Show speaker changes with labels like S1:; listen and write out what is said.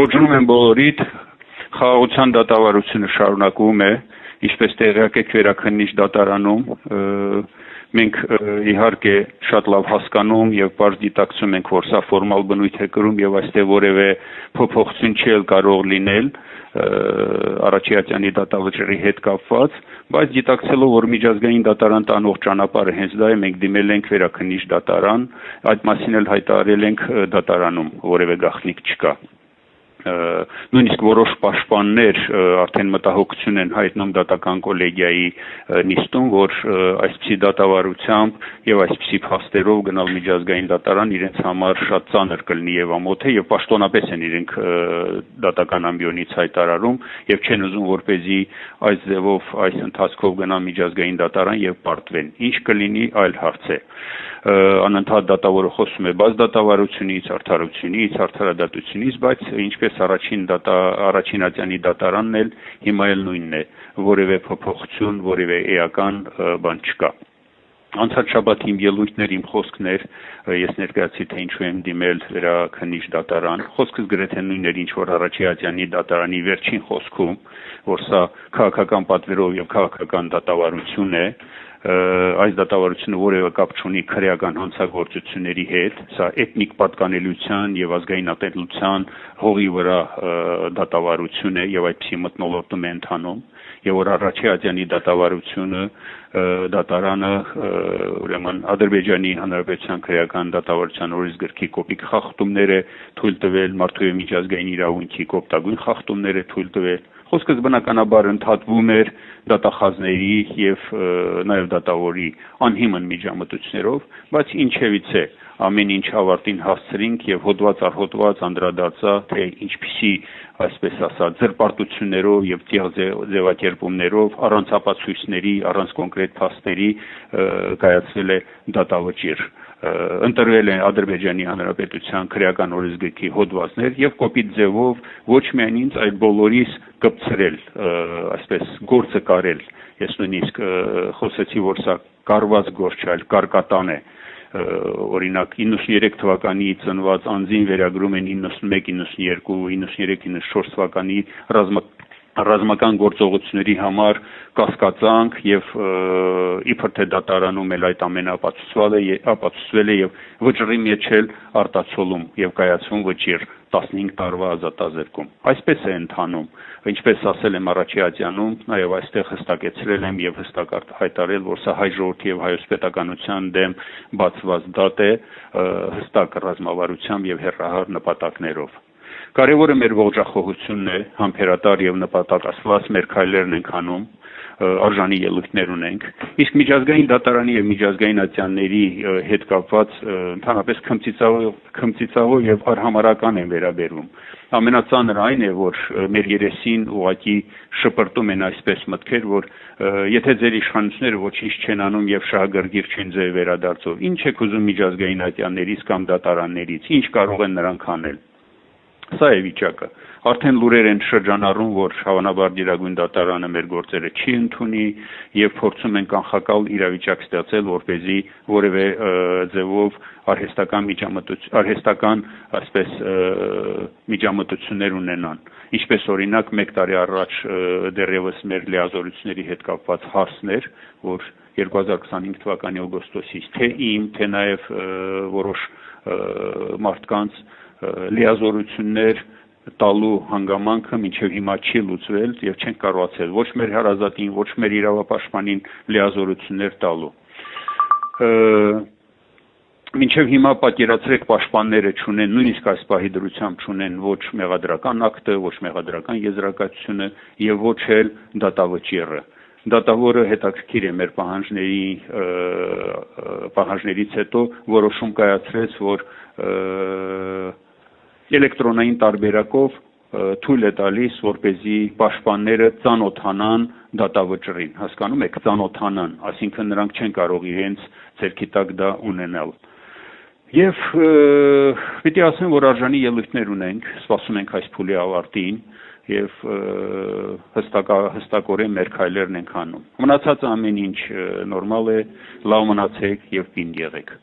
S1: Ողջունում եմ բոլորիդ, խաղաղության դատավարությունը շարունակվում է, ինչպես տեղյակ եք Վերաքննիչ դատարանում, մենք իհարկե շատ լավ հասկանում եւ բարձ դիտակցում ենք, որ սա ֆորմալ բնույթ է կրում եւ այստեղ որևէ փոփոխություն չի կարող լինել Արաչյանի դատավճռի հետ կապված, բայց դիտակցելով, որ միջազգային դատարան տանող ճանապարհը հենց դա է, մենք դիմել ենք Վերաքննիչ դատարան, այդ մասին էլ հայտարարել ենք դատարանում, որևէ գաղտնիք չկա։ Նույնիսկ որոշ պաշտպաններ արդեն մտահոգություն են հայտնում դատական կոլեգիայի նիստում, որ այսպիսի դատավարությամբ եւ այսպիսի փաստերով գնալ միջազգային դատարան իրենց համար շատ ծանր կլինի եւ ամոթ է եւ պաշտոնապես են իրենք դատական ամբիոնից հայտարարում եւ չեն ուզում որպեսզի այս ձևով այս ընթացքով գնան միջազգային դատարան եւ պարտվեն։ Ինչ կլինի այլ հարց է։ Անընդհատ դատավորը խոսում է բաց դատավարությունից, արդարությունից, արդարադատությունից, բայց ինչպես Արաչինացյանի դատարանն էլ հիմա էլ նույնն է, որևէ փոփոխություն, որևէ էական բան չկա։ Անցած շաբաթ իմ ելույթներ, իմ խոսքներ, ես ներկայացի թե ինչու եմ դիմել Վերաքննիչ դատարան, խոսքս գրեթե նույնն էր, ինչ որ Արաչյանի դատարանի վերջին խոսքում, որ սա քաղաքական պատվերով եւ քաղաքական դատավարություն է, այս դատավարությունը որևէ կապ չունի քրեական հանցագործությունների հետ, սա էթնիկ պատկանելիության եւ ազգային ատելության հողի վրա դատավարություն է եւ այդպիսի մթնոլորտում է ընթանում եւ որ Արաչյանի դատավարությունը դատարանը ուրեմն Ադրբեջանի Հանրապետության քրեական դատավարության օրենսգրքի կոպիտ խախտումներ է թույլ տվել, մարդու եւ միջազգային իրավունքի կոպտագույն խախտումներ է թույլ տվել։ Խոսքս բնականաբար ընդհատվում էր դատախազների եւ նաեւ դատավորի անհիմն միջամտություններով, բայց ինչևից է ամեն ինչ ավարտին հասցրինք եւ հոդված առ հոդված անդրադարձա, թե ինչպիսի, այսպես ասած, զրպարտություններով եւ ձևակերպումներով առանց ապացույցների, առանց կոնկրետ փաստերի կայացվել է դատավճիռ։ Ընտրվել են Ադրբեջանի Հանրապետության քրեական օրենսգրքի հոդվածներ եւ կոպիտ ձևով ոչ միայն ինձ, այլ բոլորիս կպցրել, այսպես գործը կարել։ Ես նույնիսկ խոսեցի, որ սա կարված գործ չէ, այլ կարկատան է։ Օրինակ 93 թվականի ծնված անձին վերագրում են 91, 92, 93, 94 թվականի ռազմական գործողությունների համար կասկածանք եւ իբր թե դատարանում էլ այդ ամենը ապացուցվել է եւ վճռի մեջ էլ արտացոլում եւ կայացում վճիռ 15 տարվա ազատազրկում։ Այսպես է ընթանում, ինչպես ասել եմ Արաչյանում, նաեւ այստեղ հստակեցրել եմ եւ հստակ հայտարարել, որ սա հայ ժողովրդի եւ հայոց պետականության դեմ բացված դատ է հստակ ռազմավարությամբ եւ հեռահար նպատակներով։ Կարևորը մեր ողջախոհությունն է, համբերատար եւ նպատակասված մեր քայլերն ենք անում, արժանի ելույթներ ունենք, իսկ միջազգային դատարանի եւ միջազգային ատյանների հետ կապված ընդհանրապես քմծիծաղով եւ արհամարական են վերաբերվում։ Ամենածանրը այն է, որ մեր երեսին ուղղակի շպրտում են այսպես մտքեր, որ եթե ձեր իշխանությունները ոչինչ չեն անում եւ շահագրգիռ չեն ձեր վերադարձով, ինչ եք ուզում միջազգային ատյաններից կամ դատարաններից, ինչ կարող են նրանք անել։ Սա է վիճակը։ Արդեն լուրեր են շրջանառում, որ հավանաբար Գերագույն դատարանը մեր գործերը չի ընդունի եւ փորձում են կանխակալ իրավիճակ ստեղծել, որպեսզի որևէ ձևով արհեստական այսպես միջամտություններ ունենան։ Ինչպես օրինակ 1 տարի առաջ դեռևս մեր լիազորությունների հետ կապված հարցներ, որ 2025 թվականի օգոստոսից թե իմ, թե նաեւ որոշ մարդկանց լիազորություններ տալու հանգամանքը մինչև հիմա չի լուծվել եւ չեն կարողացել ոչ մեր հարազատին, ոչ մեր իրավապաշտպանին լիազորություններ տալու։ Մինչև հիմա պատկերացրեք պաշտպանները չունեն, նույնիսկ այս պահի դրությամբ չունեն ոչ մեղադրական ակտը, ոչ մեղադրական եզրակացությունը եւ ոչ էլ դատավճիռը։ Դատավորը հետաքրքիր է մեր պահանջներից հետո որոշում կայացրեց, որ էլեկտրոնային տարբերակով թույլ է տալիս, որպեսզի պաշտպանները ծանոթանան դատավճռին, հասկանում եք, ծանոթանան, այսինքն նրանք չեն կարող իրենց ձեռքի տակ դա ունենալ։ Եվ պիտի ասեմ, որ արժանի ելույթներ ունենք, սպասում ենք այս փուլի ավարտին եւ հստակորեն մեր քայլերն ենք անում։ Մնացած ամեն ինչ նորմալ է, լավ մնացեք եւ պինդ եղեք։